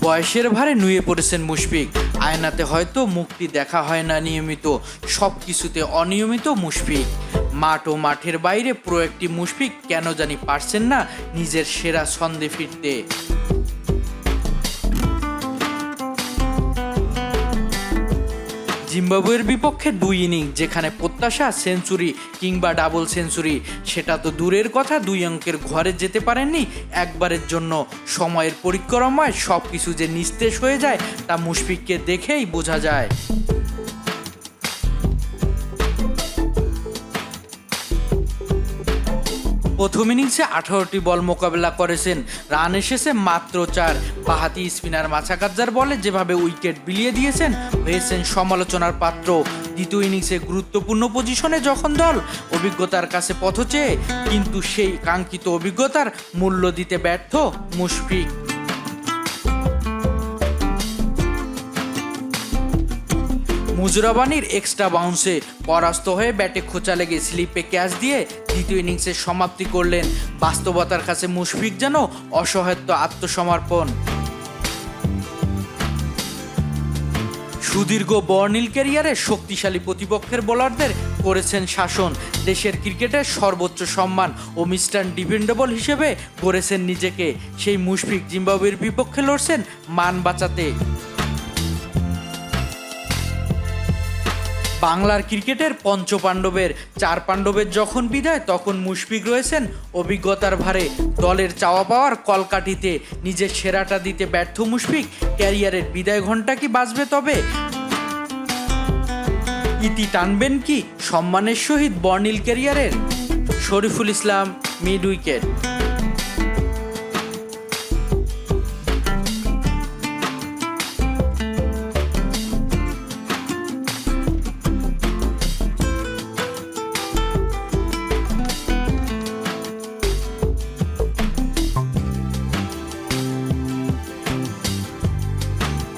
বয়সের ভারে নুয়ে পড়েছেন মুশফিক। আয়নাতে হয়তো মুখটি দেখা হয় না নিয়মিত, সব কিছুতে অনিয়মিত মুশফিক। মাঠ ও মাঠের বাইরে পুরো একটি মুশফিক কেন জানি পারছেন না নিজের সেরা ছন্দে ফিরতে। জিম্বাবুয়ের বিপক্ষে 2 ইনিংস যেখানে প্রত্যাশা সেঞ্চুরি কিংবা ডাবল সেঞ্চুরি, সেটা তো দূরের কথা 2 অঙ্কের ঘরে যেতে পারেননি একবারের জন্য। সময়ের পরিক্রমায় সব কিছু যে নিস্তেজ হয়ে যায় তা মুশফিককে দেখেই বোঝা যায়। প্রথম ইনিংসে 18টি বল মোকাবেলা করেছেন, রান এসেছে মাত্র 4। বাহাতি স্পিনার মাছাকাজ্জার বলে যেভাবে উইকেট বিলিয়ে দিয়েছেন, হয়েছেন সমালোচনার পাত্র। দ্বিতীয় ইনিংসে গুরুত্বপূর্ণ পজিশনে যখন দল অভিজ্ঞতার কাছে পথ চেয়ে, কিন্তু সেই কাঙ্ক্ষিত অভিজ্ঞতার মূল্য দিতে ব্যর্থ মুশফিক। মুজরাবানির এক্সট্রা বাউন্সে পরাস্ত হয়ে ব্যাটে খোঁচা লেগে স্লিপে ক্যাচ দিয়ে দ্বিতীয় ইনিংসের সমাপ্তি করলেন। বাস্তবতার কাছে মুশফিক যেন অসহায়ত্ব আত্মসমর্পণ। সুদীর্ঘ বর্ণিল ক্যারিয়ারে শক্তিশালী প্রতিপক্ষের বোলারদের করেছেন শাসন। দেশের ক্রিকেটের সর্বোচ্চ সম্মান ও মিস্টার ডিপেন্ডেবল হিসেবে গড়েছেন নিজেকে। সেই মুশফিক জিম্বাবুয়ের বিপক্ষে লড়ছেন মান বাঁচাতে। বাংলার ক্রিকেটের পঞ্চপাণ্ডবের 4 পাণ্ডবের যখন বিদায়, তখন মুশফিক রয়েছেন অভিজ্ঞতার ভারে। দলের চাওয়া পাওয়ার কলকাঠিতে নিজের সেরাটা দিতে ব্যর্থ মুশফিক। ক্যারিয়ারের বিদায় ঘণ্টা কি বাজবে তবে? ইতি টানবেন কি সম্মানের সহিত বর্ণিল ক্যারিয়ারের? Shariful Islam, mid wicket.